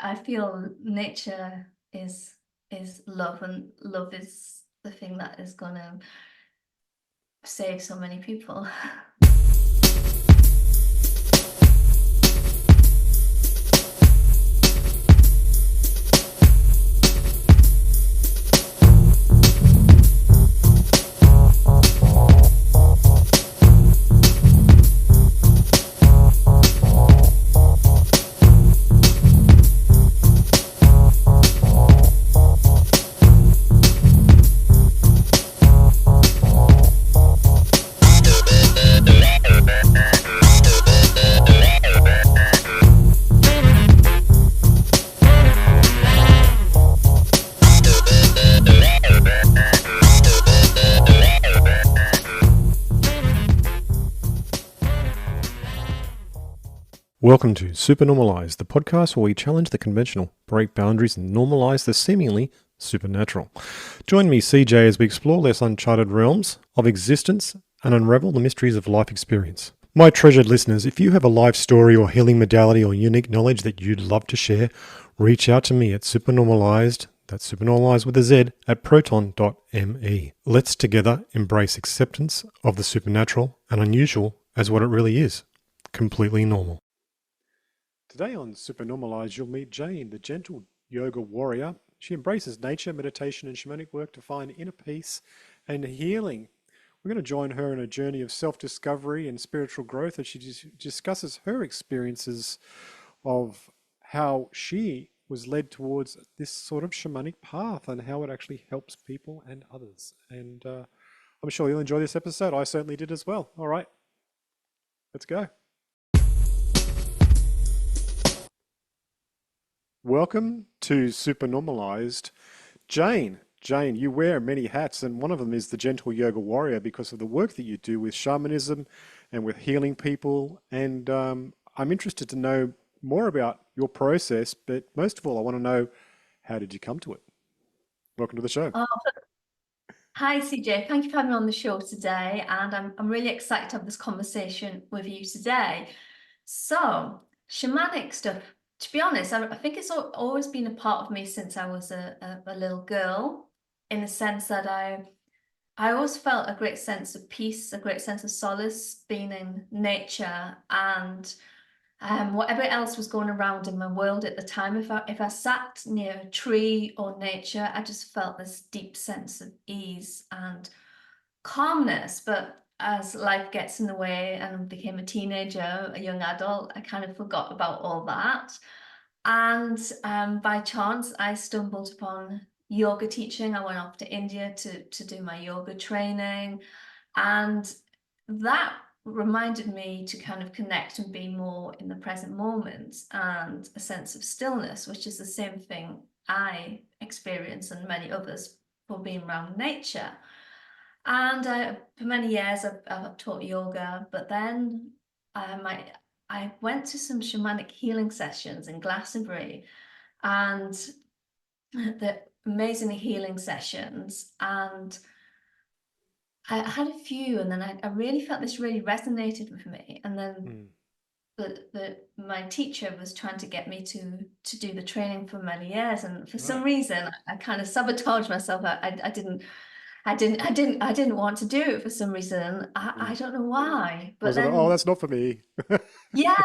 I feel nature is love, and love is the thing that is gonna save so many people. Welcome to Supernormalized, the podcast where we challenge the conventional, break boundaries, and normalize the seemingly supernatural. Join me, CJ, as we explore less uncharted realms of existence and unravel the mysteries of life experience. My treasured listeners, if you have a life story or healing modality or unique knowledge that you'd love to share, reach out to me at supernormalized, that's supernormalized with a Z, at proton.me. Let's together embrace acceptance of the supernatural and unusual as what it really is, completely normal. Today on Supernormalized, you'll meet Jane, the gentle yoga warrior. She embraces nature, meditation, and shamanic work to find inner peace and healing. We're going to join her in a journey of self-discovery and spiritual growth as she discusses her experiences of how she was led towards this sort of shamanic path and how it actually helps people and others. And I'm sure you'll enjoy this episode. I certainly did as well. All right, let's go. Welcome to Supernormalized. Jane, you wear many hats, and one of them is the gentle yoga warrior because of the work that you do with shamanism and with healing people. And I'm interested to know more about your process, but most of all, I want to know, how did you come to it? Welcome to the show. Oh, hi CJ, thank you for having me on the show today, and I'm really excited to have this conversation with you today. So, shamanic stuff, to be honest, I think it's always been a part of me since I was a little girl, in the sense that I always felt a great sense of peace, a great sense of solace being in nature, and whatever else was going around in my world at the time. If I sat near a tree or nature, I just felt this deep sense of ease and calmness. But as life gets in the way and I became a teenager, a young adult, I kind of forgot about all that. And by chance, I stumbled upon yoga teaching. I went off to India to do my yoga training, and that reminded me to kind of connect and be more in the present moment and a sense of stillness, which is the same thing I experience and many others for being around nature. And for many years, I've taught yoga, but then I went to some shamanic healing sessions in Glastonbury, and the amazing healing sessions. And I had a few, and then I really felt this really resonated with me. And then my teacher was trying to get me to do the training for many years, and for some reason I kind of sabotaged myself. I didn't want to do it for some reason. I don't know why. But Was it, oh, that's not for me? yeah,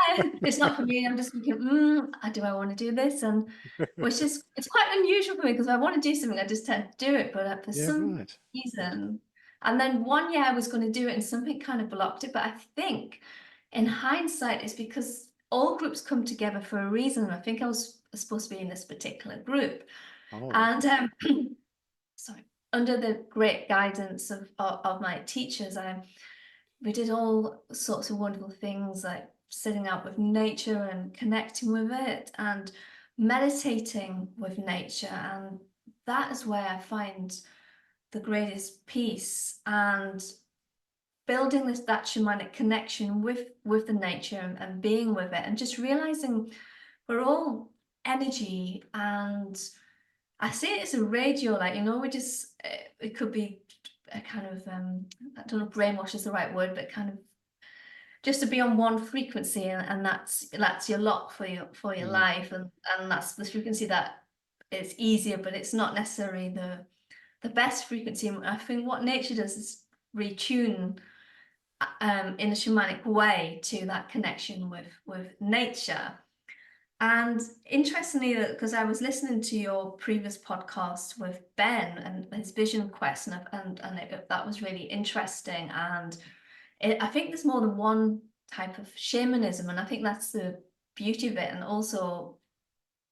it's not for me. I'm just thinking, do I want to do this? And which is, it's quite unusual for me, because I want to do something, I just tend to do it. But for Yeah, some right. reason, and then one year I was going to do it and something kind of blocked it. But I think in hindsight, it's because all groups come together for a reason. I think I was supposed to be in this particular group. Oh, And sorry, under the great guidance of my teachers, we did all sorts of wonderful things, like sitting out with nature and connecting with it and meditating with nature. And that is where I find the greatest peace, and building that shamanic connection with the nature and being with it, and just realizing we're all energy. And I see it as a radio, like, we just, it could be a kind of, I don't know if brainwash is the right word, but kind of just to be on one frequency, and that's your lot for your Mm. life, and that's the frequency that it's easier, but it's not necessarily the best frequency. And I think what nature does is retune in a shamanic way to that connection with nature. And interestingly, because I was listening to your previous podcast with Ben and his vision quest, that was really interesting. And I think there's more than one type of shamanism, and I think that's the beauty of it. And also,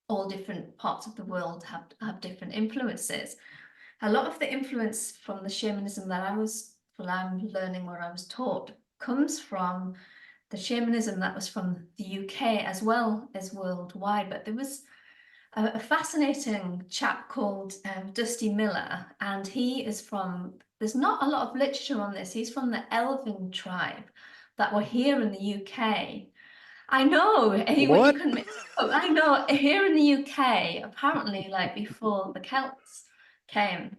all different parts of the world have different influences. A lot of the influence from the shamanism that I'm learning, what I was taught, comes from the shamanism that was from the UK as well as worldwide. But there was a fascinating chap called Dusty Miller, and there's not a lot of literature on this. He's from the Elven tribe that were here in the UK. I know, you What? couldn't make it up. I know, here in the UK, apparently, like before the Celts came,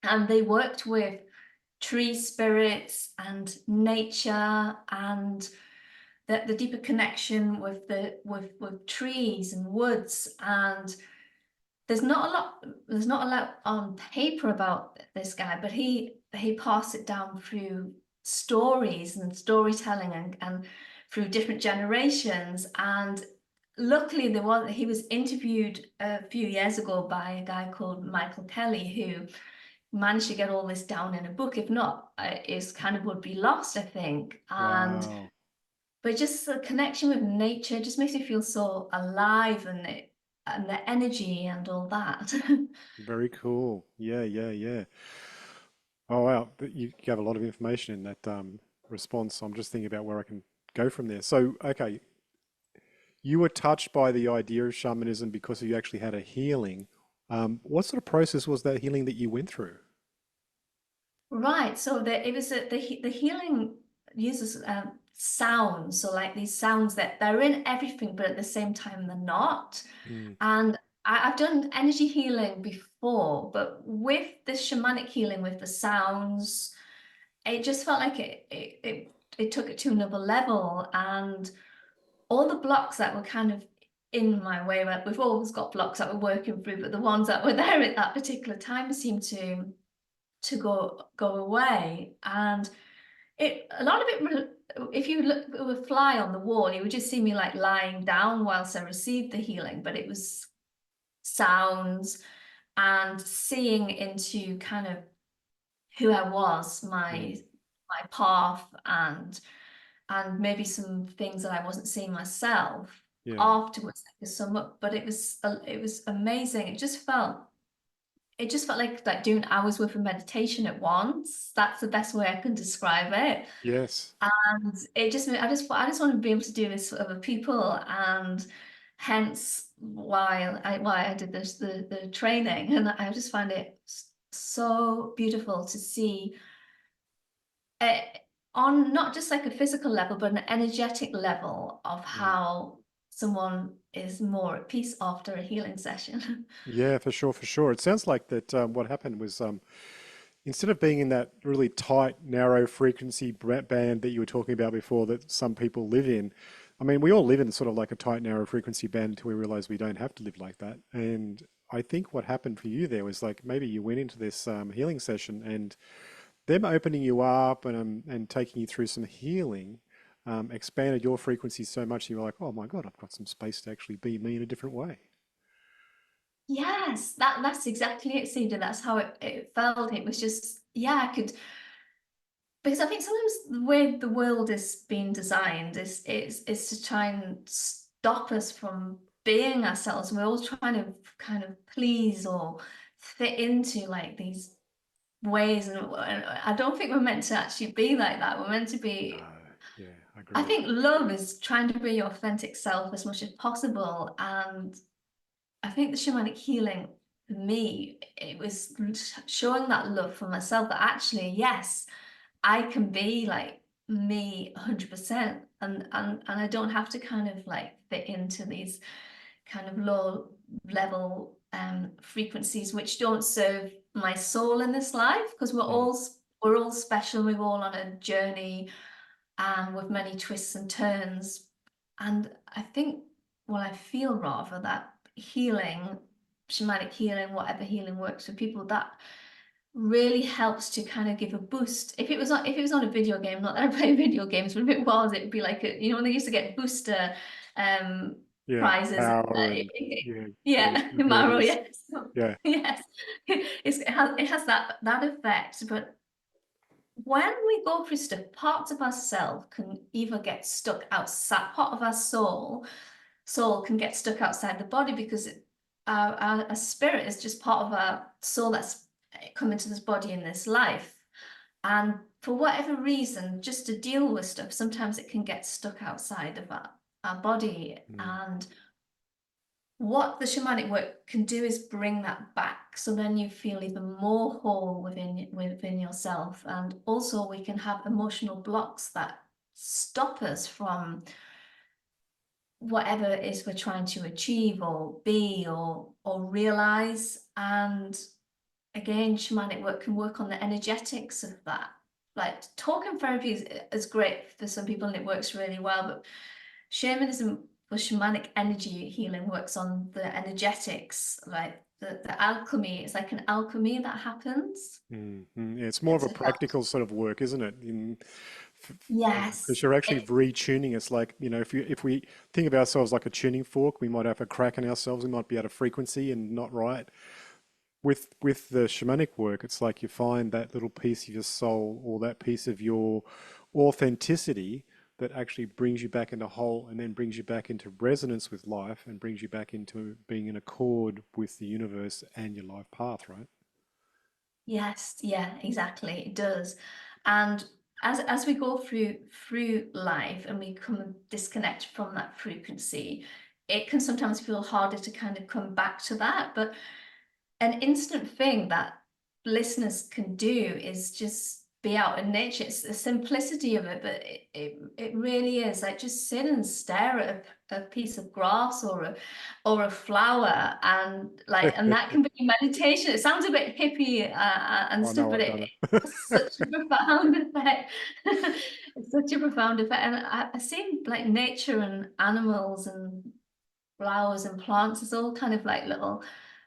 and they worked with tree spirits and nature and the deeper connection with trees and woods. And there's not a lot on paper about this guy, but he passed it down through stories and storytelling, and through different generations. And luckily he was interviewed a few years ago by a guy called Michael Kelly, who managed to get all this down in a book. If not, it kind of would be lost, I think. And Wow. but just the connection with nature just makes me feel so alive, and the energy and all that. Very cool. Yeah, yeah, yeah. Oh, wow. You gave a lot of information in that response. I'm just thinking about where I can go from there. So, okay, you were touched by the idea of shamanism because you actually had a healing. What sort of process was that healing that you went through? Right. So it was the healing uses sounds. So like these sounds that they're in everything, but at the same time they're not. Mm, And I've done energy healing before, but with this shamanic healing with the sounds, it just felt like it took it to another level. And all the blocks that were kind of in my way, we've always got blocks that we're working through, but the ones that were there at that particular time seemed to go away. And a lot of it, if you look at a fly on the wall, you would just see me like lying down whilst I received the healing. But it was sounds and seeing into kind of who I was, mm, my path, and maybe some things that I wasn't seeing myself yeah. afterwards, like to sum up. But it was amazing. It just felt like doing hours worth of meditation at once. That's the best way I can describe it. Yes. And I just want to be able to do this for other people, and hence why I did the training. And I just find it so beautiful to see it on not just like a physical level, but an energetic level of Mm. how someone is more at peace after a healing session. Yeah, for sure, for sure. It sounds like that what happened was instead of being in that really tight, narrow frequency band that you were talking about before that some people live in, I mean, we all live in sort of like a tight, narrow frequency band until we realize we don't have to live like that. And I think what happened for you there was like maybe you went into this healing session and them opening you up and taking you through some healing expanded your frequency so much you were like, oh my God, I've got some space to actually be me in a different way. Yes, that's exactly it, Cedar. That's how it felt. It was just, yeah, I could, because I think sometimes the way the world is being designed is to try and stop us from being ourselves. We're all trying to kind of please or fit into like these ways, and I don't think we're meant to actually be like that. We're meant to No, be, yeah, I I agree. think love is trying to be your authentic self as much as possible. And I think the shamanic healing for me, it was showing that love for myself, that actually, yes, I can be like me 100%, and I don't have to kind of like fit into these kind of low level frequencies which don't serve my soul in this life, because Mm, we're all special, we're all on a journey. and with many twists and turns. And I think, well, I feel rather that healing, shamanic healing, whatever healing works for people, that really helps to kind of give a boost. If it was on a video game, not that I play video games, but if it was, it would be like you know, when they used to get booster Yeah, prizes. power and yeah, Yeah, Maro, abilities. yes. Yeah. Yes. It has that effect. But when we go through stuff, parts of ourselves can either get stuck outside, part of our soul can get stuck outside the body because our spirit is just part of our soul that's come into this body in this life. And for whatever reason, just to deal with stuff, sometimes it can get stuck outside of our body. And what the shamanic work can do is bring that back. So then you feel even more whole within yourself. And also we can have emotional blocks that stop us from whatever it is we're trying to achieve or be or realize. And again, shamanic work can work on the energetics of that. Like talking therapy is great for some people and it works really well, but shamanism or shamanic energy healing works on the energetics, like the alchemy. It's like an alchemy that happens. Yeah, it's more of a To help. practical sort of work, isn't it? Because Yes. you're actually retuning. It's like, if we think of ourselves like a tuning fork, we might have a crack in ourselves. We might be at a frequency and not right. With the shamanic work, it's like you find that little piece of your soul or that piece of your authenticity that actually brings you back into whole and then brings you back into resonance with life and brings you back into being in accord with the universe and your life path, right? Yes, yeah, exactly. It does. And as we go through life and we come and disconnect from that frequency, it can sometimes feel harder to kind of come back to that. But an instant thing that listeners can do is just be out in nature. It's the simplicity of it, but it really is like just sit and stare at a piece of grass or a flower, and that can be meditation. It sounds a bit hippie and I stuff, know but I've it done it. has such a profound effect. It's such a profound effect, and I see like nature and animals and flowers and plants. It's all kind of like little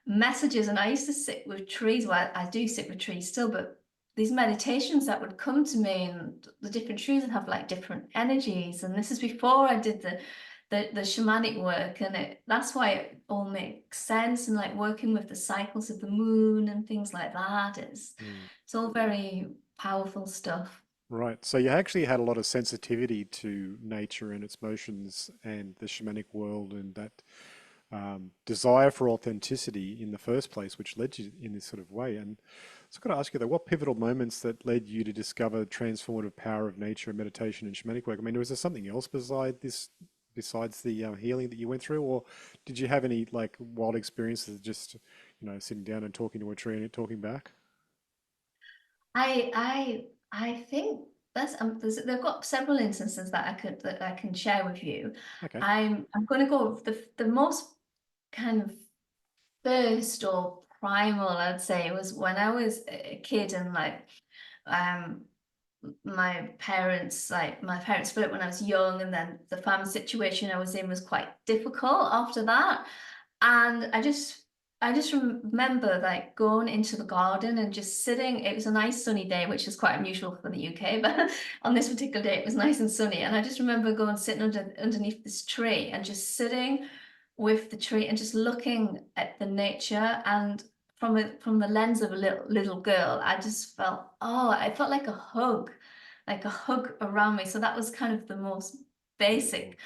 messages. And I used to sit with trees. Well, I do sit with trees still, but these meditations that would come to me, and the different trees would have like different energies. And this is before I did the shamanic work, and that's why it all makes sense. And like working with the cycles of the moon and things like that, it's all very powerful stuff. Right. So you actually had a lot of sensitivity to nature and its motions and the shamanic world and that desire for authenticity in the first place, which led you in this sort of way. And so I've got to ask you though, what pivotal moments that led you to discover the transformative power of nature, meditation, and shamanic work? I mean, was there something else besides the healing that you went through, or did you have any like wild experiences, just sitting down and talking to a tree and it talking back? I think they've got several instances that I can share with you. Okay. I'm going to go with the most kind of first or primal, I'd say, was when I was a kid, and like um my parents split when I was young, and then the family situation I was in was quite difficult after that. And I just remember like going into the garden and just sitting. It was a nice sunny day, which is quite unusual for the UK, but on this particular day it was nice and sunny. And I just remember going sitting underneath this tree and just sitting with the tree and just looking at the nature. And from the lens of a little girl, I just felt, oh, I felt like a hug around me. So that was kind of the most Mm. basic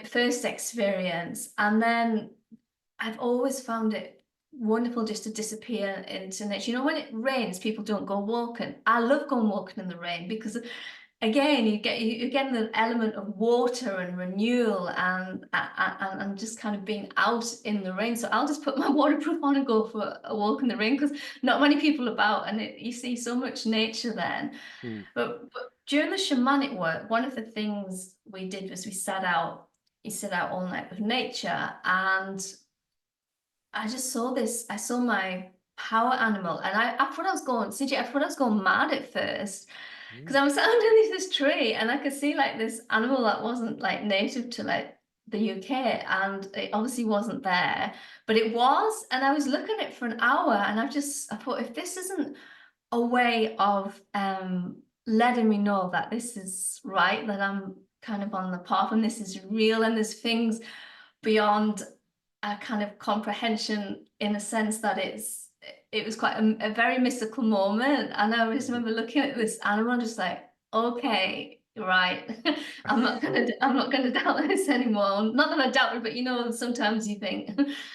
first experience. And then I've always found it wonderful just to disappear into nature. You know, when it rains, people don't go walking. I love going walking in the rain because, again, you get the element of water and renewal and just kind of being out in the rain. So I'll just put my waterproof on and go for a walk in the rain because not many people about, and you see so much nature then. Mm. But during the shamanic work, one of the things we did was we sat out. You sit out all night with nature, and I just saw this. I saw my power animal, and I thought I was going, CJ, I thought I was going mad at first. because I was sat underneath this tree and I could see like this animal that wasn't like native to like the UK, and it obviously wasn't there, but it was, and I was looking at it for an hour, and I thought, if this isn't a way of letting me know that this is right, that I'm kind of on the path and this is real, and there's things beyond a kind of comprehension, in a sense that it was quite a very mystical moment. And I just remember looking at this animal and just like, okay, right, I'm not gonna doubt this anymore. Not that I doubt it, but you know, sometimes you think.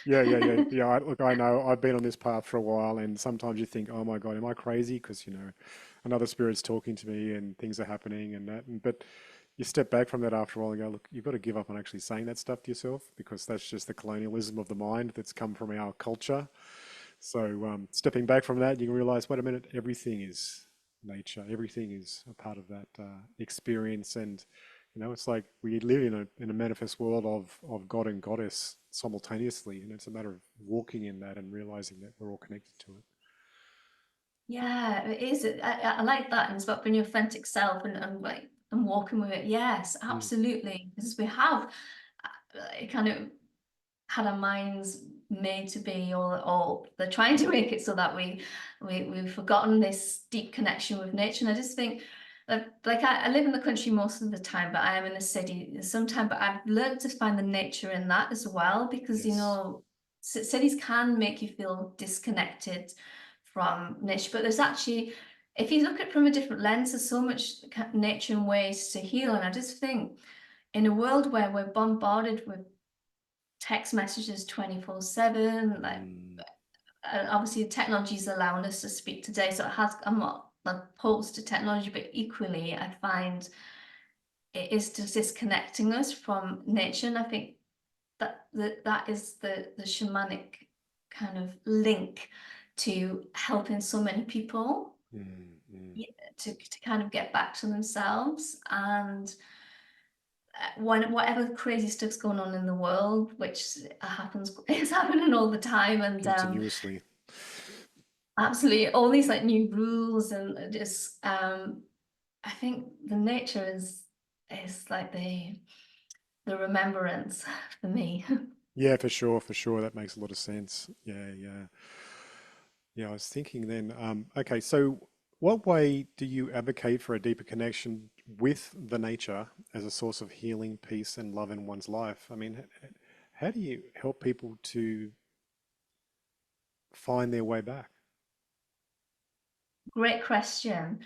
Yeah. Look, I know I've been on this path for a while, and sometimes you think, "Oh my God, am I crazy?" Because another spirit's talking to me, and things are happening, and that. But you step back from that after a while and go, "Look, you've got to give up on actually saying that stuff to yourself, because that's just the colonialism of the mind that's come from our culture." So, stepping back from that, you can realize, wait a minute, everything is nature. Everything is a part of that experience, and it's like we live in a manifest world of God and Goddess simultaneously, and it's a matter of walking in that and realizing that we're all connected to it. Yeah, it is. I like that. And it's about being your authentic self, and like and walking with it. Yes, Mm. absolutely. Because we have kind of had our minds made to be, or they're trying to make it so that we've forgotten this deep connection with nature. And I just think like I live in the country most of the time, but I am in the city sometimes. But I've learned to find the nature in that as well, because Yes. cities can make you feel disconnected from nature. But there's actually, if you look at it from a different lens, there's so much nature and ways to heal. And I just think in a world where we're bombarded with text messages 24/7, like Mm. obviously technology is allowing us to speak today, so I'm not opposed to technology, but equally I find it is just disconnecting us from nature. And I think that is the shamanic kind of link to helping so many people, Mm. Mm. to kind of get back to themselves. And when whatever crazy stuff's going on in the world, which happens, it's happening all the time, and Continuously. absolutely all these like new rules, and just I think the nature is like the remembrance for me. Yeah, for sure, for sure. That makes a lot of sense. Yeah, yeah. Yeah, I was thinking then, okay, so what way do you advocate for a deeper connection with the nature as a source of healing, peace, and love in one's life? I mean, how do you help people to find their way back? Great question.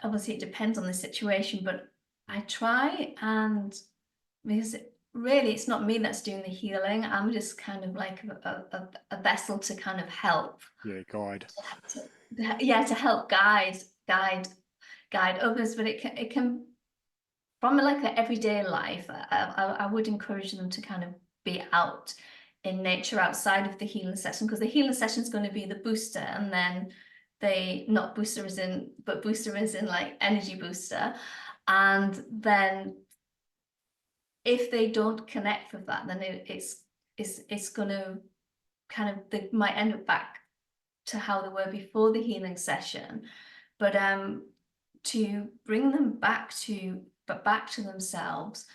Obviously, it depends on the situation, but I try, and because really it's not me that's doing the healing. I'm just kind of like a vessel to kind of help. Yeah, guide. Yeah, to help guide guide others. But it can, from like an everyday life, I would encourage them to kind of be out in nature outside of the healing session, because the healing session is going to be the booster, and then they, not booster as in, but booster as in like energy booster. And then if they don't connect with that, then it's going to kind of, they might end up back to how they were before the healing session. But to bring them back to themselves,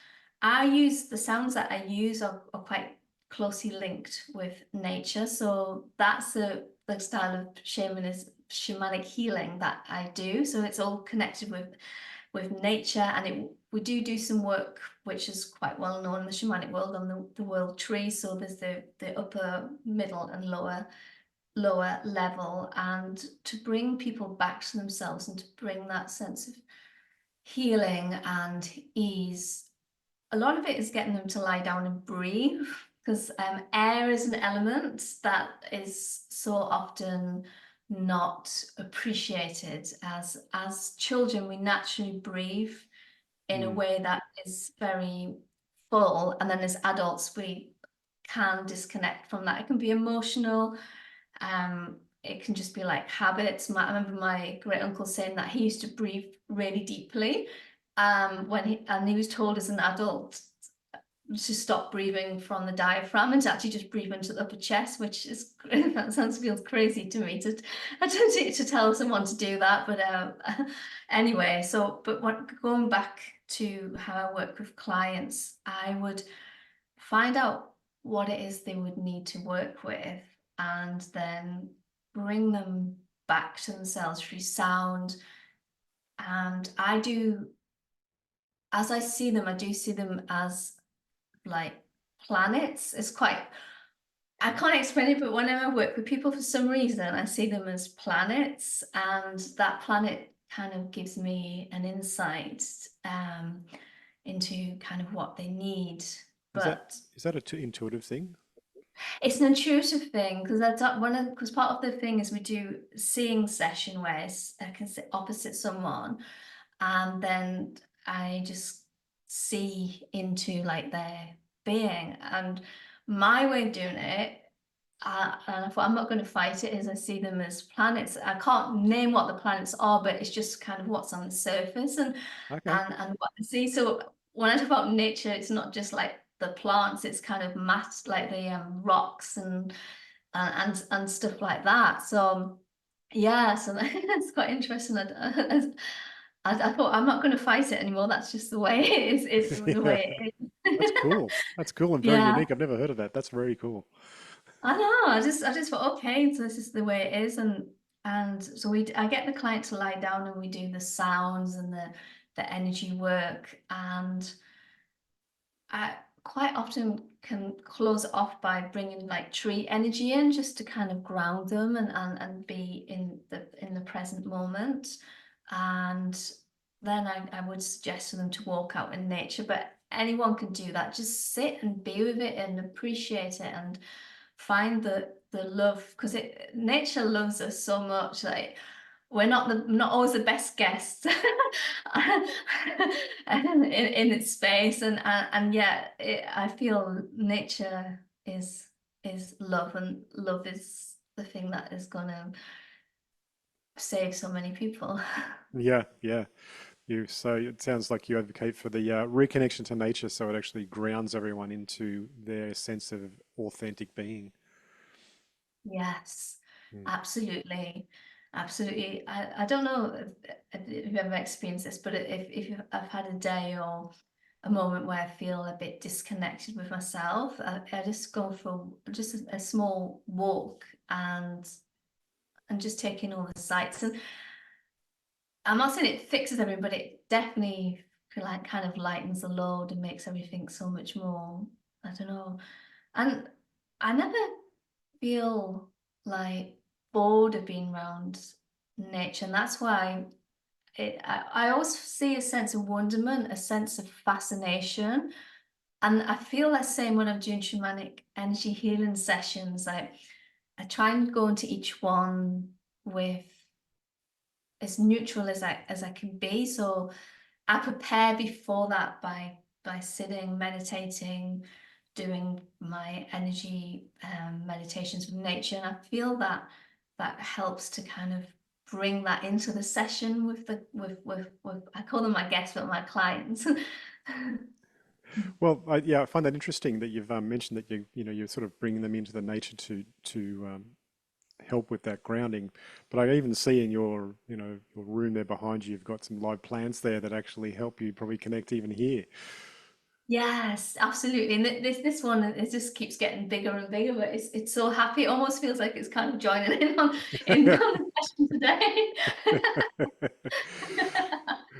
I use the sounds that I use are quite closely linked with nature. So that's the style of shamanic healing that I do. So it's all connected with nature, and we do some work which is quite well known in the shamanic world on the world tree. So there's the upper, middle, and lower level, and to bring people back to themselves and to bring that sense of healing and ease. A lot of it is getting them to lie down and breathe, because air is an element that is so often not appreciated. As children, we naturally breathe in a Mm. way that is very full, and then as adults we can disconnect from that. It can be emotional, it can just be like habits. I remember my great uncle saying that he used to breathe really deeply, when he was told as an adult to stop breathing from the diaphragm and to actually just breathe into the upper chest, which is that feels crazy to me to tell someone to do that. But anyway, but going back to how I work with clients, I would find out what it is they would need to work with, and then bring them back to themselves through sound. And as I see them, I do see them as like planets. I can't explain it, but whenever I work with people, for some reason, I see them as planets, and that planet kind of gives me an insight into kind of what they need. Is that But is that a intuitive thing? it's an intuitive thing, because because part of the thing is we do seeing session where I can sit opposite someone, and then I just see into like their being. And my way of doing it, and I thought I'm not going to fight it, is I see them as planets. I can't name what the planets are, but it's just kind of what's on the surface, Okay. and what I see. So when I talk about nature, it's not just like the plants, it's kind of like the rocks and stuff like that. So yeah, so that's quite interesting. I thought I'm not going to fight it anymore. That's just the way it is. The Yeah, way it that's is. cool. That's cool and very Yeah, unique. I've never heard of that. That's very cool. I know. I just thought, okay, so this is the way it is, and so I get the client to lie down, and we do the sounds and the energy work, and I quite often can close it off by bringing like tree energy in, just to kind of ground them and be in the present moment. And then I would suggest to them to walk out in nature, but anyone can do that. Just sit and be with it and appreciate it and find the love, because nature loves us so much. Like, we're not always the best guests in its space, and yet I feel nature is love, and love is the thing that is gonna save so many people. Yeah, yeah. So it sounds like you advocate for the reconnection to nature, so it actually grounds everyone into their sense of authentic being. Yes, Mm. absolutely. Absolutely. I don't know if you've ever experienced this, but I've had a day or a moment where I feel a bit disconnected with myself, I just go for just a small walk, and just taking all the sights. And I'm not saying it fixes everything, but it definitely like kind of lightens the load and makes everything so much more, I don't know. And I never feel like bored of being around nature, and that's why I always see a sense of wonderment, a sense of fascination. And I feel the same when I'm doing shamanic energy healing sessions. Like, I try and go into each one with as neutral as I can be. So I prepare before that by sitting, meditating, doing my energy meditations with nature, and I feel that that helps to kind of bring that into the session with I call them my guests, but my clients. Well, yeah, I find that interesting that you've mentioned that you're sort of bringing them into the nature to help with that grounding. But I even see in your room there behind you, you've got some live plants there that actually help you probably connect even here. Yes, absolutely. And this one, it just keeps getting bigger and bigger, but it's so happy. It almost feels like it's kind of joining in on the session today.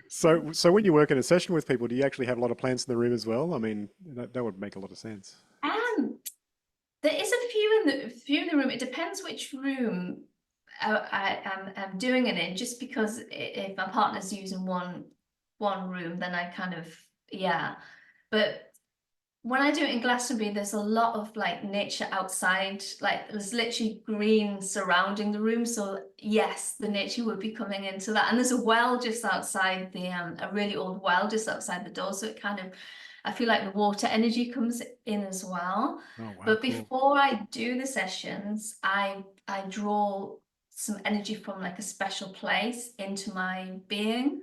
So when you work in a session with people, do you actually have a lot of plants in the room as well? I mean, that would make a lot of sense. Um, there is a few in the room. It depends which room I'm doing it in. Just because if my partner's using one room, then I kind of, yeah. But when I do it in Glastonbury, there's a lot of like nature outside. Like, there's literally green surrounding the room. So yes, the nature would be coming into that. And there's a well just outside a really old well just outside the door. So it kind of, I feel like the water energy comes in as well. Oh, wow, But cool. before I do the sessions, I draw some energy from like a special place into my being.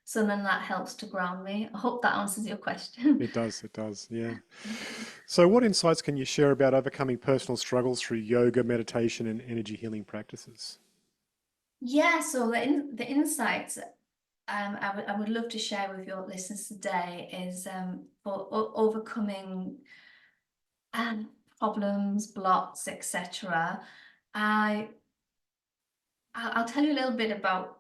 So then that helps to ground me. I hope that answers your question. It does, yeah. So what insights can you share about overcoming personal struggles through yoga, meditation, and energy healing practices? Yeah, so the insights I would love to share with your listeners today is for overcoming um, problems, blocks, etc. I I'll tell you a little bit about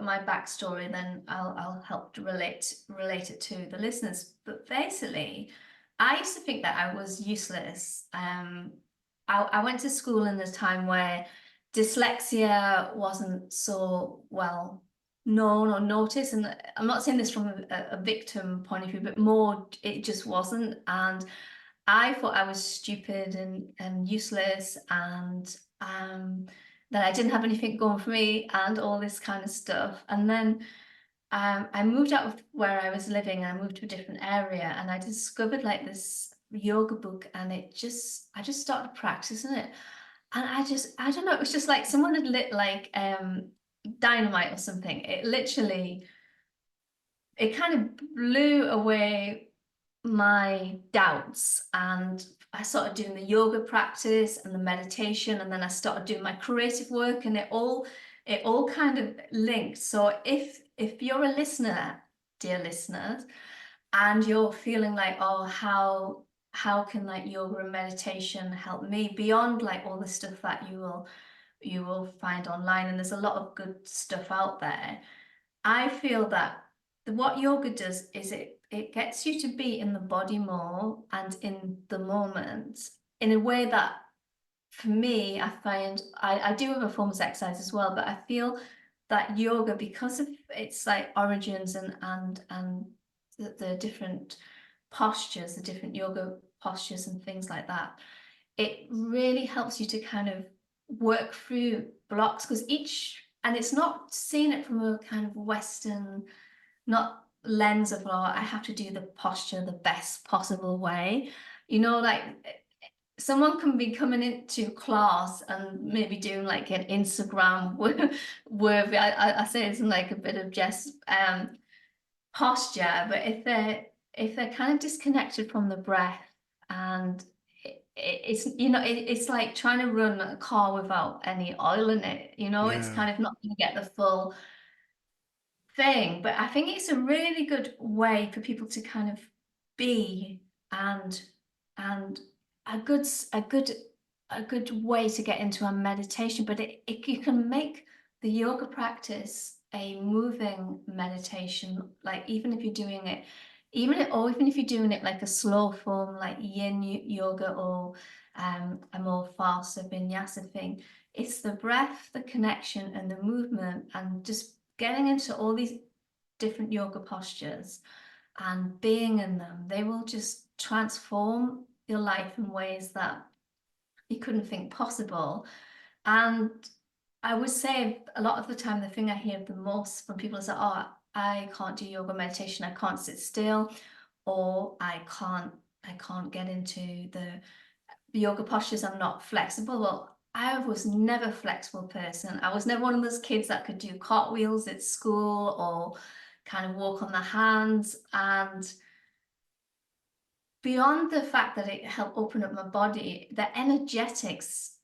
my backstory, then I'll help to relate it to the listeners. But basically, I used to think that I was useless. I went to school in a time where dyslexia wasn't so well known or noticed, and I'm not saying this from a victim point of view, but more it just wasn't. And I thought I was stupid and useless, and that I didn't have anything going for me and all this kind of stuff. And then I moved out of where I was living and I moved to a different area, and I discovered like this yoga book, and I just started practicing it. And I don't know, it was just like someone had lit like dynamite or something. It kind of blew away my doubts, and I started doing the yoga practice and the meditation, and then I started doing my creative work, and it all kind of linked. So if you're a listener, dear listeners, and you're feeling like, oh, how can like yoga and meditation help me beyond like all the stuff that you will find online, and there's a lot of good stuff out there. I feel that what yoga does is it gets you to be in the body more and in the moment in a way that, for me, I find I do other forms of exercise as well, but I feel that yoga, because of its like origins and the different postures, the different yoga postures and things like that, it really helps you to kind of work through blocks, because and it's not seeing it from a kind of Western, not lens of, oh, I have to do the posture the best possible way. Like someone can be coming into class and maybe doing like an Instagram worthy, I say it's like a bit of just posture, but if they're kind of disconnected from the breath, and it's like trying to run a car without any oil in it. It's Yeah, kind of not going to get the full thing. But I think it's a really good way for people to kind of be, and a good way to get into a meditation. But you can make the yoga practice a moving meditation, like even if you're doing it, even if you're doing it like a slow form, like yin yoga, or a more faster vinyasa thing. It's the breath, the connection, and the movement, and just getting into all these different yoga postures and being in them. They will just transform your life in ways that you couldn't think possible. And I would say a lot of the time, the thing I hear the most from people is that, oh, I can't do yoga meditation, I can't sit still, or I can't get into the yoga postures, I'm not flexible. Well, I was never a flexible person. I was never one of those kids that could do cartwheels at school or kind of walk on the hands. And beyond the fact that it helped open up my body,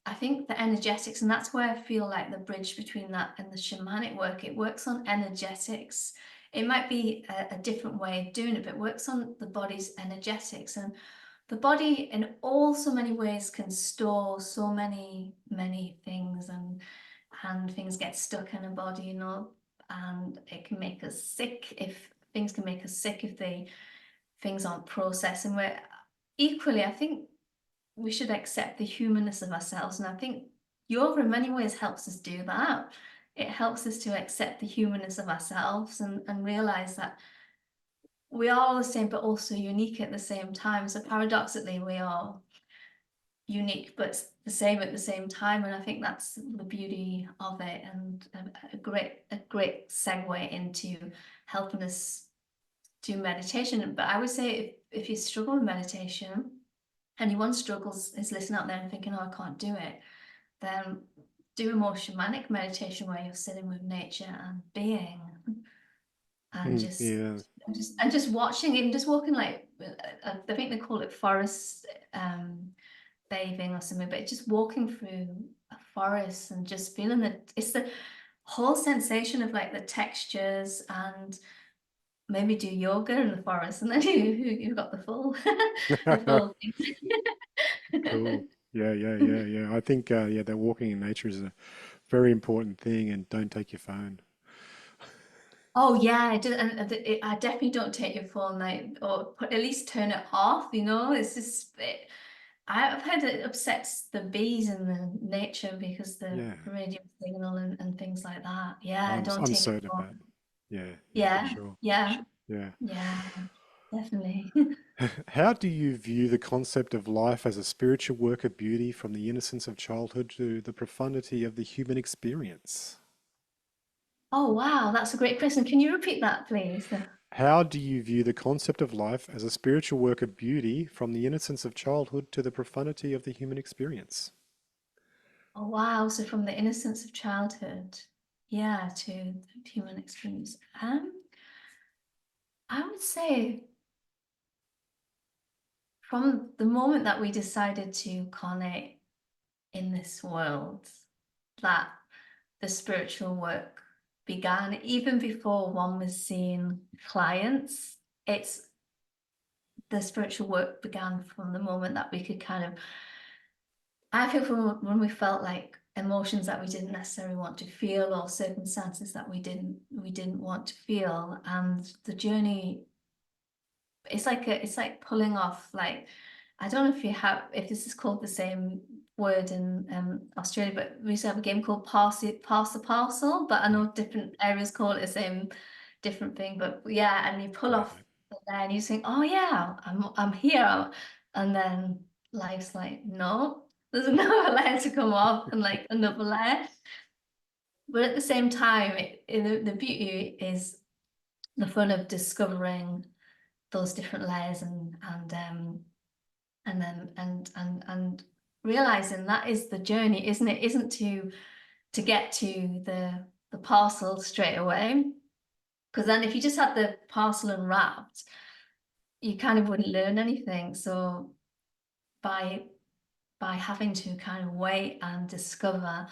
I think the energetics, and that's where I feel like the bridge between that and the shamanic work, it works on energetics. It might be a different way of doing it, but it works on the body's energetics. And the body in so many ways can store so many things, and things get stuck in a body, and it can make us sick if things can make us sick if things aren't processed. And we're equally, I think we should accept the humanness of ourselves, and I think yoga in many ways helps us do that. It helps us to accept the humanness of ourselves, and realize that we are all the same, but also unique at the same time. So paradoxically, we are unique, but the same at the same time. And I think that's the beauty of it, and a great segue into helping us do meditation. But I would say if you struggle with meditation, anyone struggles is listening out there and thinking, oh, I can't do it, then do a more shamanic meditation where you're sitting with nature and being. and Yeah. just watching him, just walking like I think they call it forest bathing or something, but just walking through a forest and just feeling it's the whole sensation of like the textures, and maybe do yoga in the forest, and then you've got the full the full Cool. thing. Yeah. I think that walking in nature is a very important thing, and don't take your phone. Oh yeah, I definitely don't take your phone like, or put, at least turn it off. It's just I've heard it upsets the bees in the nature because the Yeah, radio signal and things like that. Yeah, don't I'm take your certain of that. phone. Yeah, for Yeah, sure. yeah, Yeah. yeah, definitely. How do you view the concept of life as a spiritual work of beauty from the innocence of childhood to the profundity of the human experience? Oh wow, that's a great question. Can you repeat that, please? How do you view the concept of life as a spiritual work of beauty from the innocence of childhood to the profundity of the human experience? Oh wow, so from the innocence of childhood, yeah, to the human experience. I would say from the moment that we decided to incarnate in this world, that the spiritual work began even before one was seeing clients. It's the spiritual work began from the moment that we could kind of, I feel, from when we felt like emotions that we didn't necessarily want to feel, or circumstances that we didn't want to feel. And the journey, it's like pulling off, like, I don't know if this is called the same word in Australia, but we used to have a game called Pass the Parcel, but I Yeah, know different areas call it the same different thing. But yeah, and you pull yeah, off there and you think, oh yeah, I'm here. And then life's like, no, there's another layer to come off, and like another layer. But at the same time, the beauty is the fun of discovering those different layers, and then and realizing that is the journey, isn't it? Isn't to get to the parcel straight away, because then if you just had the parcel unwrapped, you kind of wouldn't learn anything. So by by having to kind of wait and discover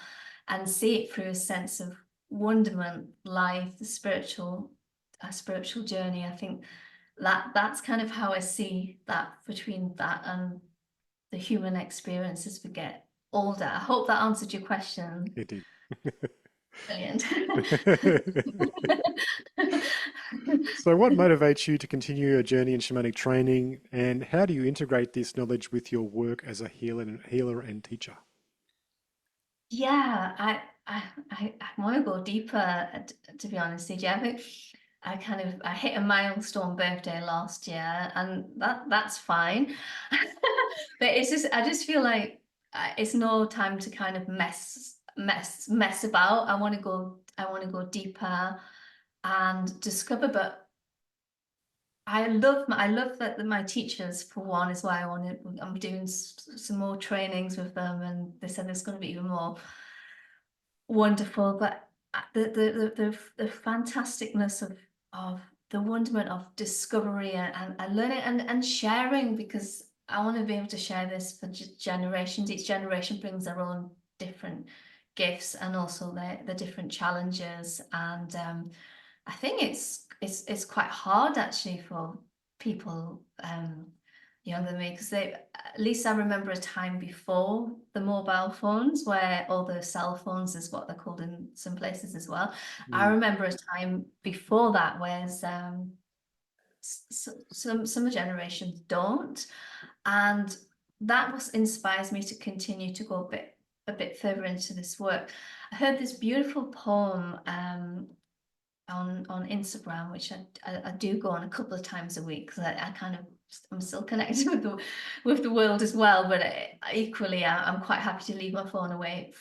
and see it through a sense of wonderment, life, the spiritual, a spiritual journey, I think that's kind of how I see that, between that and the human experience as we get older. I hope that answered your question. it did. Brilliant. So, what motivates you to continue your journey in shamanic training, and how do you integrate this knowledge with your work as a healer and teacher? Yeah, I want to go deeper, to be honest, CJ. I think I hit a milestone birthday last year, and that's fine. But I just feel like it's no time to kind of mess about. I want to go deeper and discover. But I love that my teachers, for one, is why I'm doing some more trainings with them, and they said there's going to be even more wonderful. But the fantasticness of the wonderment of discovery and learning and sharing, because I want to be able to share this for generations. Each generation brings their own different gifts, and also the different challenges. And I think it's quite hard actually for people younger than me, because at least I remember a time before the mobile phones, where, or the cell phones is what they're called in some places as well. I Mm, remember a time before that, whereas some generations don't, and that was inspires me to continue to go a bit further into this work. I heard this beautiful poem on Instagram, which I do go on a couple of times a week, because I kind of, I'm still connected with the world as well. But equally, I'm quite happy to leave my phone away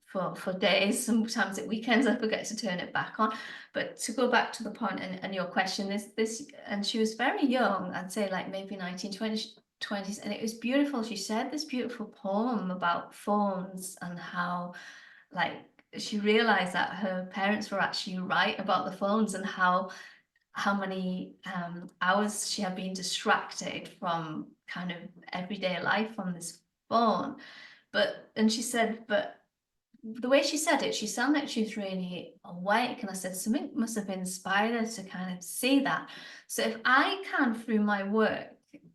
for days. Sometimes at weekends I forget to turn it back on. But to go back to the point and your question, this, and she was very young, I'd say like maybe 1920s, and it was beautiful. She said this beautiful poem about phones, and how, like, she realized that her parents were actually right about the phones, and how how many hours she had been distracted from kind of everyday life on this phone. And she said, but the way she said it, she sounded like she was really awake. And I said, something must have inspired her to kind of see that. So if I can, through my work,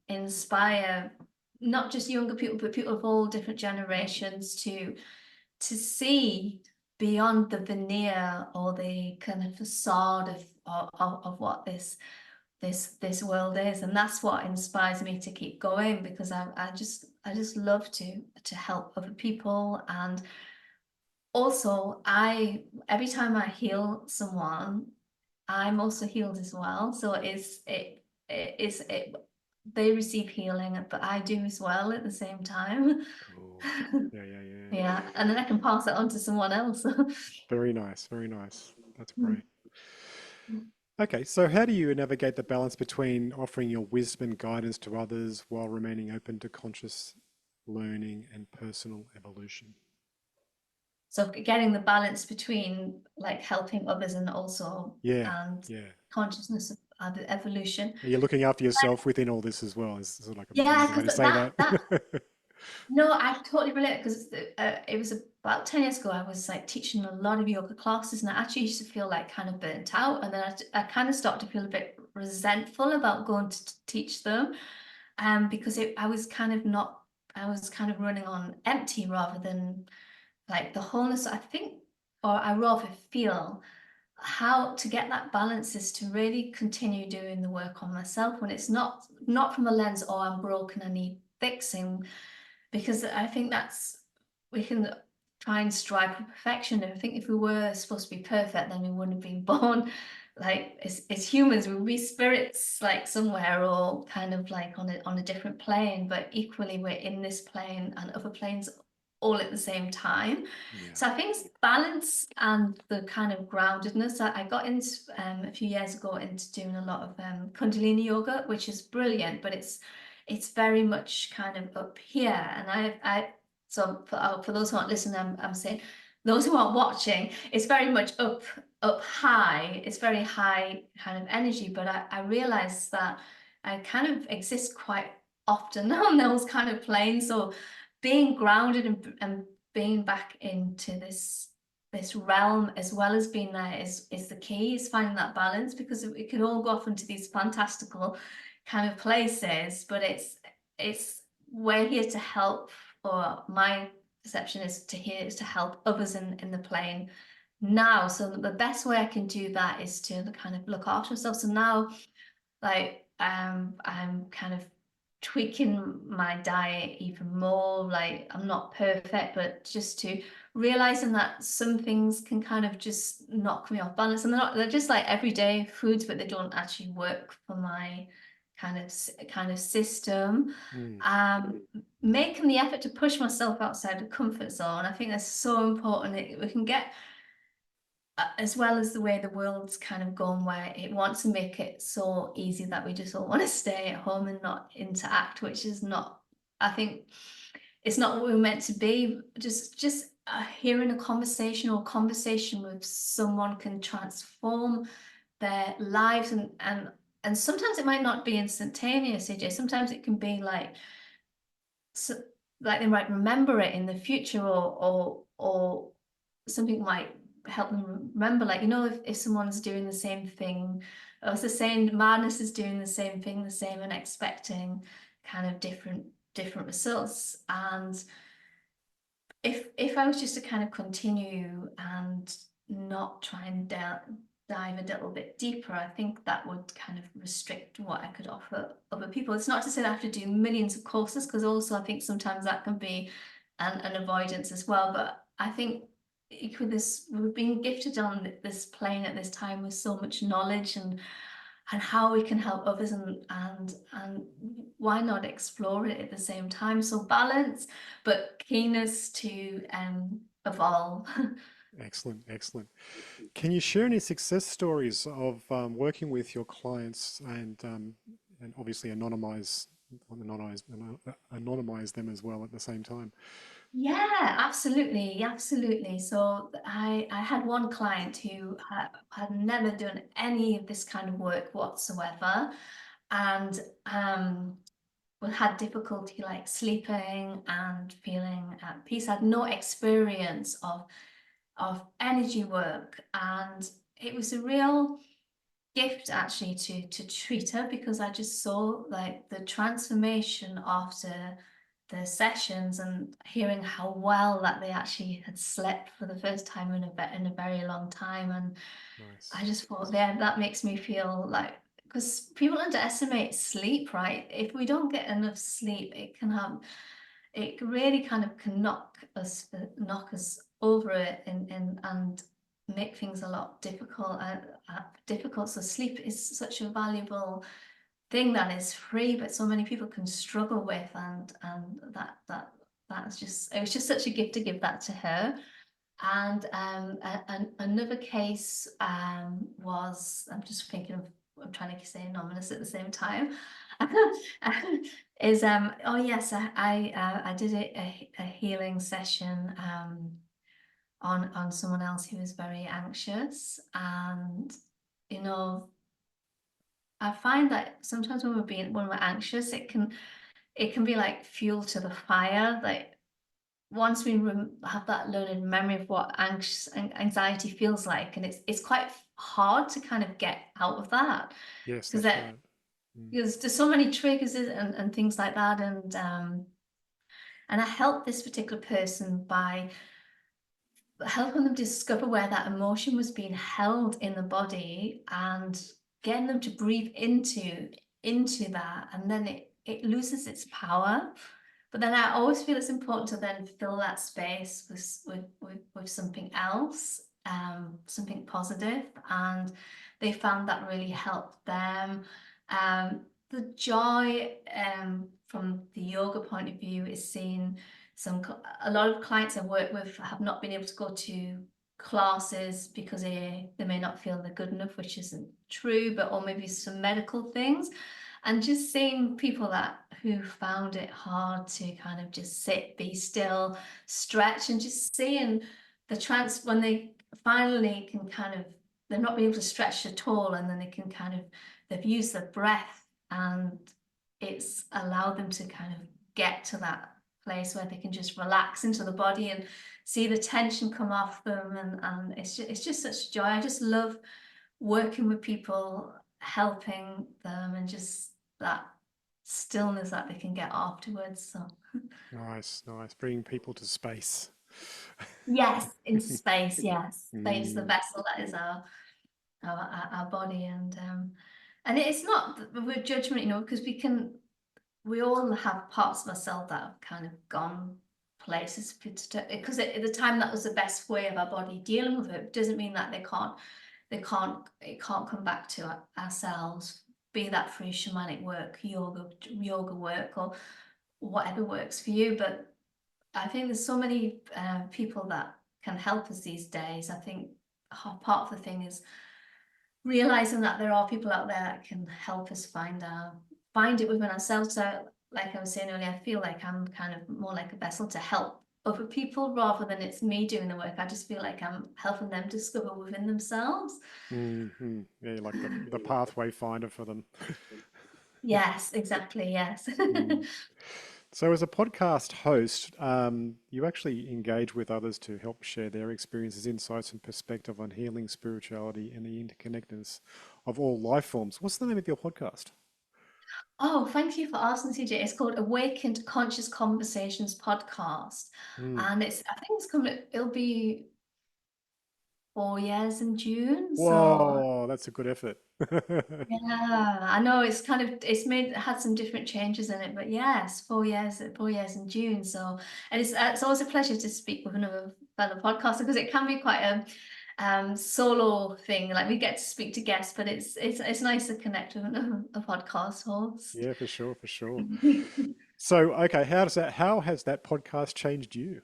inspire not just younger people, but people of all different generations to see beyond the veneer or the kind of facade of what this world is, and that's what inspires me to keep going, because I just love to help other people. And also, every time I heal someone, I'm also healed as well. So they receive healing, but I do as well at the same time. Cool. Yeah, yeah, yeah. Yeah, and then I can pass it on to someone else. Very nice, very nice. That's great. Okay, so how do you navigate the balance between offering your wisdom and guidance to others while remaining open to conscious learning and personal evolution? So getting the balance between like helping others and also Yeah, yeah. consciousness of evolution. You're looking after yourself within all this as well. Is sort of like an Yeah, easy way because to say that that. no, I totally relate, because it was about 10 years ago. I was like teaching a lot of yoga classes, and I actually used to feel like kind of burnt out. And then I kind of started to feel a bit resentful about going to teach them, because I was kind of not, I was kind of running on empty rather than like the wholeness. I think, or I rather feel, how to get that balance is to really continue doing the work on myself when it's not from a lens, oh, I'm broken, I need fixing, because I think we can try and strive for perfection. And I think if we were supposed to be perfect, then we wouldn't have been born. Like as humans, we would be spirits like somewhere, or kind of like on a different plane. But equally, we're in this plane and other planes all at the same time. Yeah. So I think it's balance and the kind of groundedness. I got into a few years ago into doing a lot of Kundalini yoga, which is brilliant, but it's very much kind of up here. And so for those who aren't listening, I'm saying, those who aren't watching, it's very much up high. It's very high kind of energy. But I realized that I kind of exist quite often on those kind of planes. So being grounded and being back into this realm, as well as being there, is the key, is finding that balance, because it can all go off into these fantastical kind of places, but it's we're here to help, or my perception is to help others in the plane now. So the best way I can do that is to kind of look after myself. So now, like, I'm kind of tweaking my diet even more. Like, I'm not perfect, but just to realizing that some things can kind of just knock me off balance, and they're just like everyday foods, but they don't actually work for my kind of system. Mm. Making the effort to push myself outside the comfort zone, I think that's so important. We can get, as well as the way the world's kind of gone, where it wants to make it so easy that we just all want to stay at home and not interact, which is not, I think it's not what we were meant to be. Just hearing a conversation, or conversation with someone, can transform their lives. And sometimes it might not be instantaneous, AJ. Sometimes it can be like, so, like they might remember it in the future, or something might help them remember, like, if someone's doing the same thing, or it's the same, madness is doing the same thing, the same, and expecting kind of different results. And if I was just to kind of continue and not try and dive a little bit deeper, I think that would kind of restrict what I could offer other people. It's not to say that I have to do millions of courses, because also I think sometimes that can be an avoidance as well. But I think we've been gifted on this plane at this time with so much knowledge, and how we can help others, and why not explore it at the same time? So balance, but keenness to evolve. Excellent, excellent. Can you share any success stories of working with your clients and obviously anonymize them as well at the same time? Yeah, absolutely, absolutely. So I had one client who had never done any of this kind of work whatsoever, and had difficulty like sleeping and feeling at peace. Had no experience of energy work, and it was a real gift actually to treat her, because I just saw like the transformation after the sessions, and hearing how well that they actually had slept for the first time in a very long time. And I Nice. just thought, yeah, that makes me feel like, because people underestimate sleep, right? If we don't get enough sleep, it really kind of can knock us over it, and make things a lot difficult. So sleep is such a valuable thing that is free, but so many people can struggle with, and that's just, it was just such a gift to give that to her. And another case was, I'm just thinking of, I'm trying to say anonymous at the same time. Is oh yes, I did a healing session on someone else who was very anxious, and you know, I find that sometimes when we're anxious, it can be like fuel to the fire. Like once we have that learned memory of what anxiety feels like, and it's quite hard to kind of get out of that, Yes, because that's right. Mm. there's so many triggers and things like that. And I helped this particular person by helping them discover where that emotion was being held in the body, and getting them to breathe into that, and then it loses its power. But then I always feel it's important to then fill that space with something else, something positive, and they found that really helped them. The joy, from the yoga point of view, is seeing a lot of clients I work with have not been able to go to classes because they may not feel they're good enough, which isn't true, but or maybe some medical things. And just seeing people that who found it hard to kind of just sit, be still, stretch, and just seeing the trance when they finally can kind of, they're not being able to stretch at all, and then they can kind of, they've used their breath, and it's allowed them to kind of get to that place where they can just relax into the body and see the tension come off them, and it's just such joy. I just love working with people, helping them, and just that stillness that they can get afterwards. So Nice, nice. Bringing people to space. yes, into space, yes, space, the Mm. vessel that is our body. And it's not with judgment, because we all have parts of ourselves that have kind of gone places, because at the time that was the best way of our body dealing with it. Doesn't mean that it can't come back to ourselves, be that through shamanic work, yoga work, or whatever works for you. But I think there's so many people that can help us these days. I think part of the thing is realizing that there are people out there that can help us find it within ourselves. So like I was saying earlier, I feel like I'm kind of more like a vessel to help other people, rather than it's me doing the work. I just feel like I'm helping them discover within themselves. Hmm. Yeah, like the pathway finder for them. Yes, exactly. Yes. Mm. So, as a podcast host, you actually engage with others to help share their experiences, insights, and perspective on healing, spirituality, and the interconnectedness of all life forms. What's the name of your podcast? Oh, thank you for asking, CJ. It's called Awakened Conscious Conversations Podcast. Mm. And I think it's coming, it'll be 4 years in June. So Whoa, that's a good effort. yeah, I know had some different changes in it, but yes, 4 years in June. So, and it's always a pleasure to speak with another fellow podcaster, because it can be quite a solo thing. Like we get to speak to guests, but it's nice to connect with a podcast host. Yeah, for sure, for sure. So, okay, how has that podcast changed you?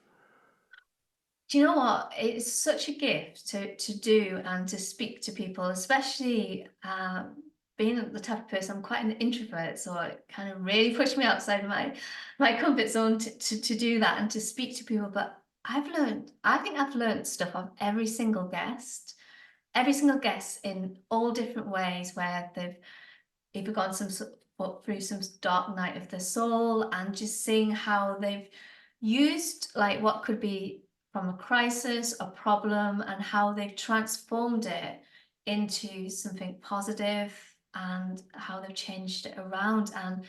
Do you know what? It's such a gift to do and to speak to people, especially being the type of person, I'm quite an introvert, so it kind of really pushed me outside my comfort zone to do that and to speak to people. But I think I've learned stuff of every single guest in all different ways, where they've either gone through some dark night of their soul, and just seeing how they've used like what could be from a crisis, a problem, and how they've transformed it into something positive, and how they've changed it around. And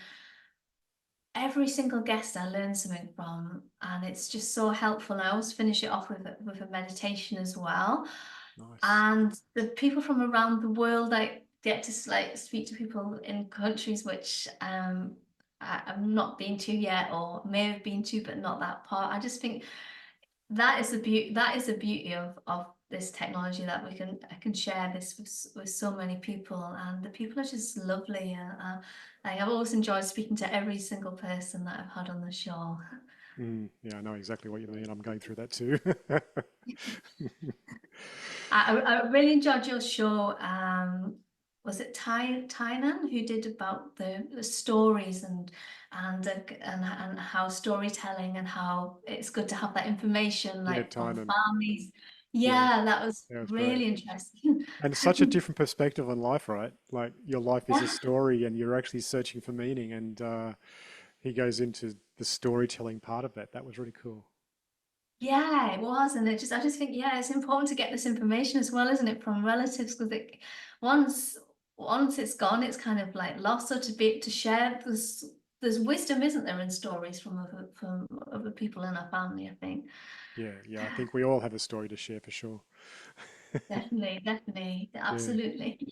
every single guest I learn something from, and it's just so helpful. And I always finish it off with a meditation as well. Nice. And the people from around the world, I get to like speak to people in countries which I've not been to yet, or may have been to, but not that part. I just think that is the beauty. That is the beauty of this technology, that I can share this with so many people, and the people are just lovely. Like, I've always enjoyed speaking to every single person that I've had on the show. Yeah, I know exactly what you mean. I'm going through that too. I really enjoyed your show. Was it Tynan who did about the stories, and how storytelling, and how it's good to have that information Yeah, like from Tynan. families. Yeah, Yeah, that was that was great. really interesting. And it's such a different perspective on life, right? Like your life is a Yeah, story and you're actually searching for meaning. And he goes into the storytelling part of it. That was really cool. yeah, it was, and I just think, yeah, it's important to get this information as well, isn't it, from relatives, because once once it's gone, it's kind of like lost. So to be to share, there's wisdom, isn't there, in stories from other people in our family, I think. Yeah, yeah. I think we all have a story to share for sure. Definitely, definitely, Yeah. absolutely.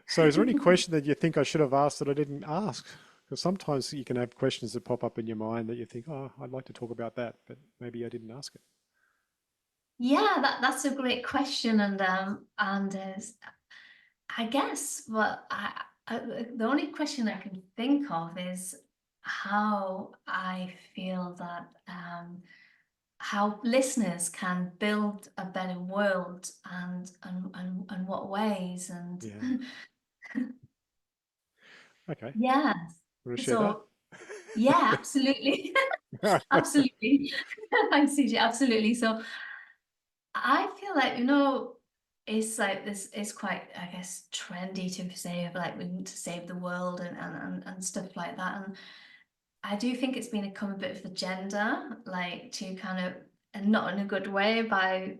So is there any question that you think I should have asked that I didn't ask? Because sometimes you can have questions that pop up in your mind that you think, oh, I'd like to talk about that, but maybe I didn't ask it. Yeah, that's a great question, and I guess the only question I can think of is how I feel that how listeners can build a better world, and what ways, and Yeah. Okay. yeah. Want to share that? So yeah, absolutely. Absolutely. Thanks, CJ. Absolutely. So I feel like, it's like this is quite, I guess, trendy to say of like we need to save the world, and stuff like that. And I do think it's been become a bit of agenda, like to kind of, and not in a good way, by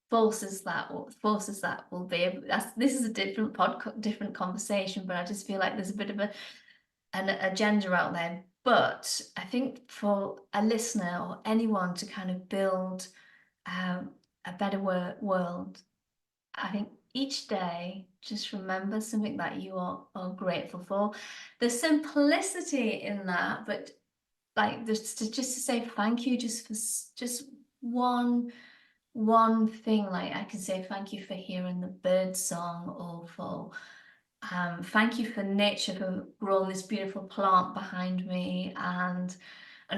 forces that will be able, this is a different conversation, but I just feel like there's a bit of an agenda out there. But I think for a listener or anyone to kind of build um, a better world, I think each day just remember something that you are grateful for. The simplicity in that, but like just to say thank you, just for just one thing. Like, I can say thank you for hearing the bird song, or for thank you for nature, for growing this beautiful plant behind me, and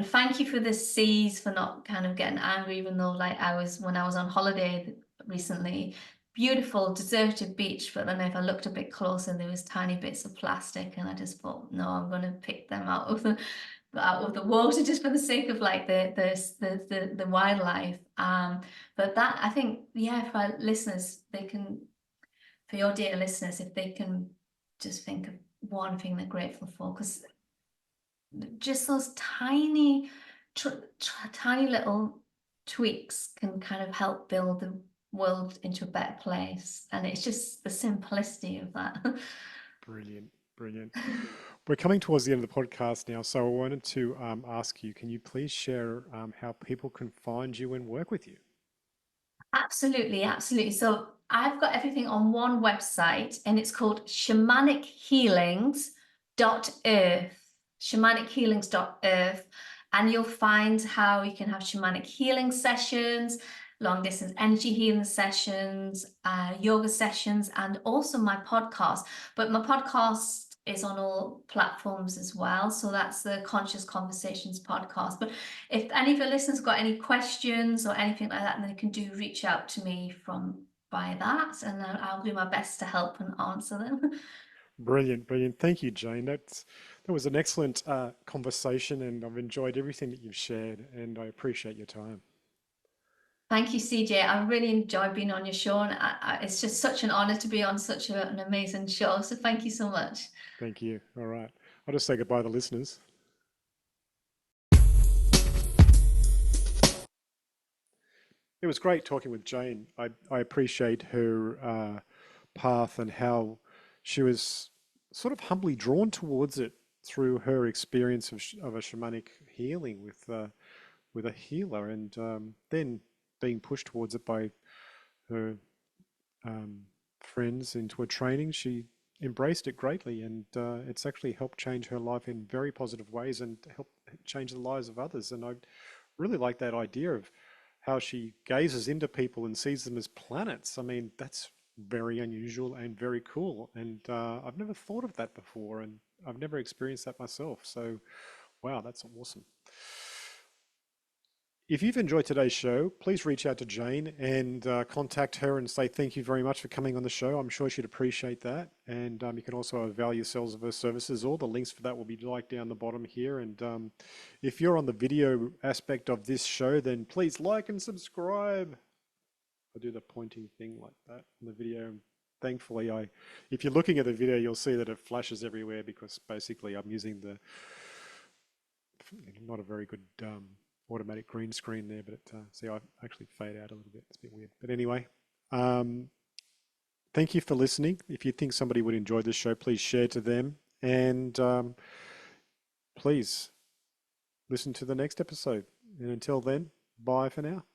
thank you for the seas, for not kind of getting angry, even though like when I was on holiday recently, beautiful deserted beach, but then if I looked a bit closer, there was tiny bits of plastic, and I just thought, no, I'm going to pick them out of the water, just for the sake of like the wildlife. But that, I think, yeah, for listeners, they can, for your dear listeners, if they can just think of one thing they're grateful for, because just those tiny little tweaks can kind of help build the world into a better place. And it's just the simplicity of that. Brilliant, brilliant. We're coming towards the end of the podcast now, so I wanted to ask you, can you please share how people can find you and work with you? Absolutely, absolutely. So I've got everything on one website, and it's called shamanichealings.earth. Shamanichealings.earth. And you'll find how you can have shamanic healing sessions, long distance energy healing sessions, yoga sessions, and also my podcast. But my podcast is on all platforms as well. So that's the Conscious Conversations podcast. But if any of your listeners got any questions or anything like that, then they can reach out to me from by that, and I'll do my best to help and answer them. Brilliant, brilliant. Thank you, Jane. That was an excellent conversation, and I've enjoyed everything that you've shared, and I appreciate your time. Thank you, CJ. I really enjoyed being on your show, and it's just such an honor to be on such an amazing show. So thank you so much. Thank you. All right. I'll just say goodbye to the listeners. It was great talking with Jane. I appreciate her path and how she was sort of humbly drawn towards it through her experience of a shamanic healing with a healer, and then being pushed towards it by her um, friends into a training. She embraced it greatly, and it's actually helped change her life in very positive ways and help change the lives of others. And I really like that idea of how she gazes into people and sees them as planets. I mean, that's very unusual and very cool. And I've never thought of that before, and I've never experienced that myself. So, wow, that's awesome. If you've enjoyed today's show, please reach out to Jane and contact her and say thank you very much for coming on the show. I'm sure she'd appreciate that. And you can also avail yourselves of her services. All the links for that will be like down the bottom here. And if you're on the video aspect of this show, then please like and subscribe. I do the pointing thing like that in the video. Thankfully, if you're looking at the video, you'll see that it flashes everywhere because basically I'm using not a very good automatic green screen there, but see, I actually fade out a little bit. It's a bit weird. But anyway, thank you for listening. If you think somebody would enjoy this show, please share to them. And please listen to the next episode. And until then, bye for now.